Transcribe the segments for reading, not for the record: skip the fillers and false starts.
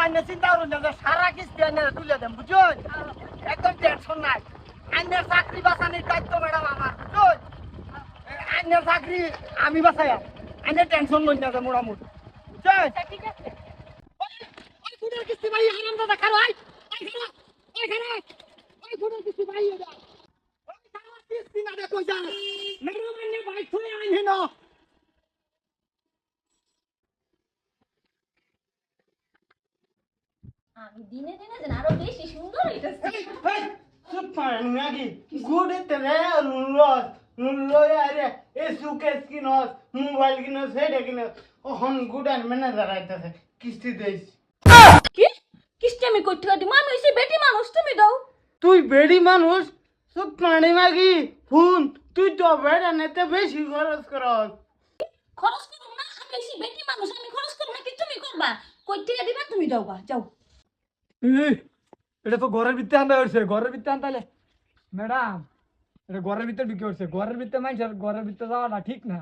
আইনে চিন্তা করুন না সারা কিস্তি আইনে তুলে দেন বুঝুন একদম টেনশন নাই আইনের চাকরি বাঁচানোর দায়িত্ব ম্যাডাম আমার বুঝুন আইনের চাকরি আমি বাঁচাই আইনের টেনশন লই না যে মোটামুটি বুঝুন ঠিক আছে ওই ফুটের কিস্তি ভাই হারাম দাদা খারো আই ওই খারো ওই ফুটের কিস্তি ভাই ওই সারা কিস্তি না দেখো যা ম্যাডাম আইনে ভাই থুই আইনে না আমি দিনে দিনে যেন আরো বেশি সুন্দর হইতাছি Super Maggie, good at the loss. Lawyer, a suitcase kinos, mobile kinos, head kinos. Oh, good and manager right there. Kisti days. কি কিস্তি আমি করতে পারি আমি হইছি বেটি মানুষ তুমি দাও তুই বেড়ি মানুষ সব প্রাণী মাগি ফোন তুই তো বেড়া নেতে বেশি খরচ করস খরচ করব না আমি হইছি বেটি মানুষ আমি খরচ করব না কি তুমি করবা কই থেকে দিবা তুমি দাও গা যাও এটা তো ঘরের ভিতরে আনতে হচ্ছে ঘরের ভিতরে আনতালে ম্যাডাম এটা ঘরের ভিতরে ঢুকে হচ্ছে ঘরের ভিতরে মানুষের ঘরের ভিতরে যাওয়াটা ঠিক না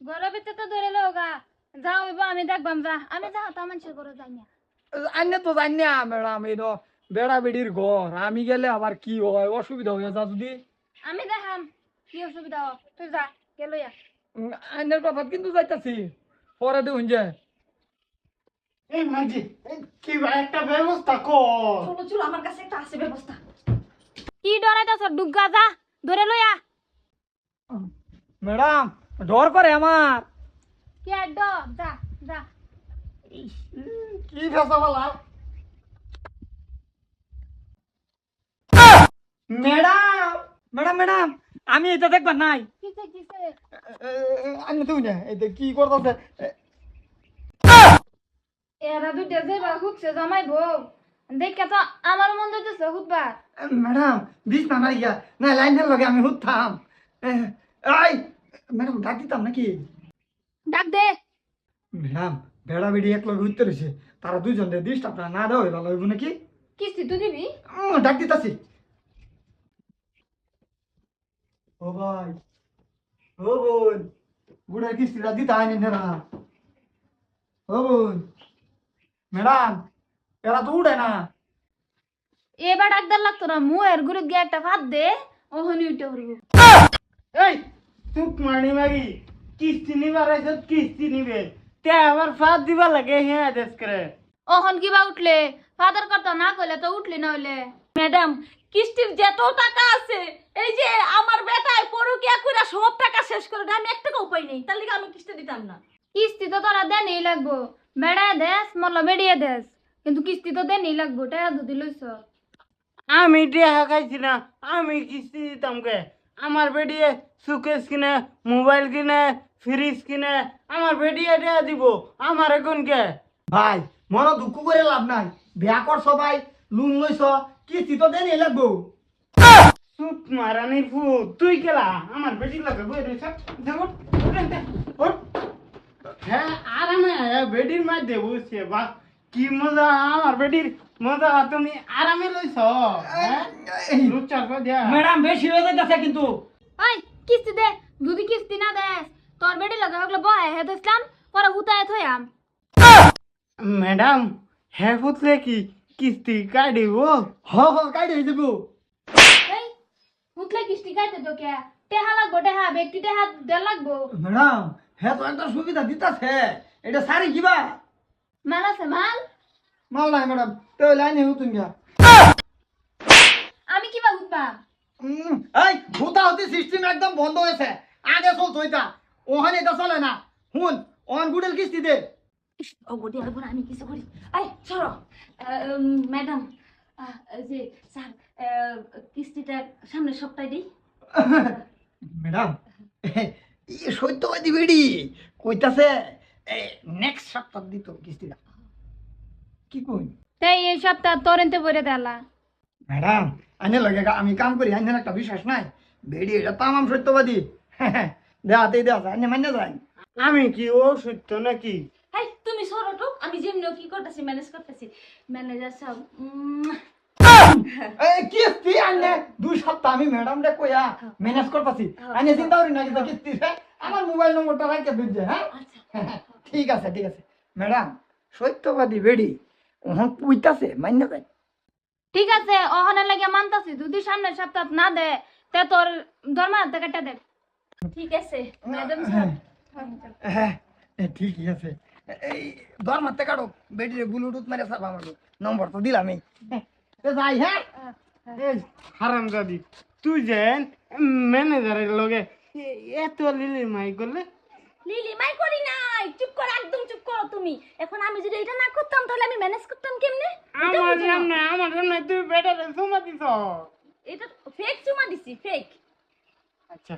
ঘরের ভিতরে তো ধরে লোগা যাও এবার আমি দেখবাম যা আমি যা তা মানুষের ঘরে যাই না আন্য তো জানি না ম্যাডাম এই তো বেড়া বেড়ির ঘর আমি গেলে আবার কি হয় অসুবিধা হয়ে যা যদি আমি দেখাম কি অসুবিধা হয় তুই যা গেল ইয়া আইনের কথা কিন্তু যাইতাছি পরে দেখুন যে এই মাঝি কি একটা ব্যবস্থা কর চলো চলো আমার কাছে একটা আছে ব্যবস্থা কি ডরাইতাছ ডুগা যা ধরে লইয়া ম্যাডাম ডর করে আমার কি আড্ড যা যা কি ফেসা বলা ম্যাডাম ম্যাডাম ম্যাডাম আমি এটা দেখবার নাই কিসে কিসে আন্য তুই না এটা কি করতেছে এরা দুইটা যাইবা হুকছে জামাই বউ দেখে তো আমার মন দিতেছে হুকবার ম্যাডাম বিষ না নাই না লাইনের লগে আমি হুতাম এই ম্যাডাম ডাক দিতাম নাকি ডাক দে ম্যাডাম বেড়া বেড়ি এক লগে উঠতে রয়েছে তারা দুইজন ডিস্টার্ব আপনার না দেওয়া ভালো হইব নাকি কিস্তি তুই দিবি ডাক দিতাছি ও ভাই ও বোন বুড়ার কিস্তিটা দিতে আইনি না ও বোন ম্যাডাম এরা তো উঠে না এবার ডাকদার লাগতো না মুয়ের গুড়ে গিয়ে একটা ভাত দে ওহনি উঠে পড়বো এই চুপ মানি মাগি কিস্তি নিবার আছে কিস্তি নিবে তে আবার ফাঁদ দিবা লাগে হ্যাঁ দেশ করে ওহন কিবা উঠলে ফাদার কথা না কইলে তো উঠলি না হইলে ম্যাডাম কিস্তির যত টাকা আছে এই যে আমার বেটায় পরকিয়া কইরা সব টাকা শেষ করে দেয় আমি এক টাকা উপায় নেই তার লিগে আমি কিস্তি দিতাম না কিস্তি তো তোরা দেনই লাগবো বেড়ায় দেশ মল্লা বেড়িয়ে দেশ কিন্তু কিস্তি তো দেনই লাগবো টাকা দুদি লইছ আমি টেহা খাইছি না আমি কিস্তি দিতাম কে আমার বেডিয়ে সুকেস কিনে মোবাইল কিনে ফ্রিজ কিনে আমার বেডিয়ে টেহা দিব আমার এখন কে ভাই মনে দুঃখ করে লাভ নাই বিয়া কর সবাই লুন লইছ কিস্তি তো দেন লাগবো চুপ মারানির ফুট তুই কেলা আমার বেটি লাগে বই রয়েছে হ্যাঁ আরামে বেডির মাঝ দেবো সে বা কি মজা আমার বেটির মজা তুমি আরামে লইছ হ্যাঁ লুচ্চা কো দিয়া ম্যাডাম বেশি হয়ে যাইতেছে কিন্তু ওই কিস্তি দে যদি কিস্তি না দেস তোর বেড়ি লাগা হগলে বহে হে দইছলাম পরে হুতায় থইয়াম ম্যাডাম হ্যাঁ ফুটলে কি কিস্তি কাটিব কাইডে হয়ে যাবো এই হুতলে কিস্তি কাইতে তো কে টেহা লাগবো টেহা ব্যক্তি টেহা দে লাগবো ম্যাডাম হ্যাঁ তো একটা সুবিধা দিতাছে এটা সারি কিবা মাল আছে মাল মাল নাই ম্যাডাম তো লাইনে হুতুন গিয়া আমি কিবা হুতবা এই হুতা হতে সিস্টেম একদম বন্ধ হয়েছে আগে চলতো এটা ওখানে এটা চলে না হুন ওখান গুডেল কিস্তি দে ও গডি আর আমি কিছু করি আই সরো ম্যাডাম যে স্যার কিস্তিটা সামনের সপ্তাহে দিই ম্যাডাম সত্যবাদী বেড়ি কইতাছে নেক্সট সপ্তাহ দিত কিস্তিটা কি কই তাই এই সপ্তাহ তোরেনতে বইরে দেলা ম্যাডাম আইনে লাগে আমি কাম করি আইনের একটা বিশ্বাস নাই বেড়ি এটা তামাম সত্যবাদী দেখাতেই দেখা আইনে মান্য যায় আমি কি ও সত্য নাকি হাই তুমি সরো তো আমি যেমনি কি করতেছি ম্যানেজ করতেছি ম্যানেজার সাহেব কিস্তি আইনে 2 সপ্তাহ আমি ম্যাডাম রে কইয়া ম্যানেজ করতেছি আইনে চিন্তা করি না যে কিস্তি আমার মোবাইল নম্বরটা রাখতে দিতে হ্যাঁ আচ্ছা ঠিক আছে ম্যাডাম সত্যবাদী বেড়ি ওহন কইতাছে মাইনা যায় ঠিক আছে ওখানে লাগে মানতাছি যদি সামনের সপ্তাহ না দে তে তোর দরমা হাতে কাটা দে ঠিক আছে ম্যাডাম স্যার হ্যাঁ ঠিকই আছে এই ধর মারতে কাটো বেটিরে ব্লুটুথ মেরে সাবা মারবো নম্বর তো দিলামই যাই হ্যাঁ এই হারাম দাদি তুই যেন ম্যানেজারের লগে এত লিলি মাই করলে লিলি মাই করি নাই চুপ কর একদম চুপ করো তুমি এখন আমি যদি এটা না করতাম তাহলে আমি ম্যানেজ করতাম কেমনে আমার সামনে তুই বেটারে সুমা দিছ এটা ফেক চুমা দিছি ফেক আচ্ছা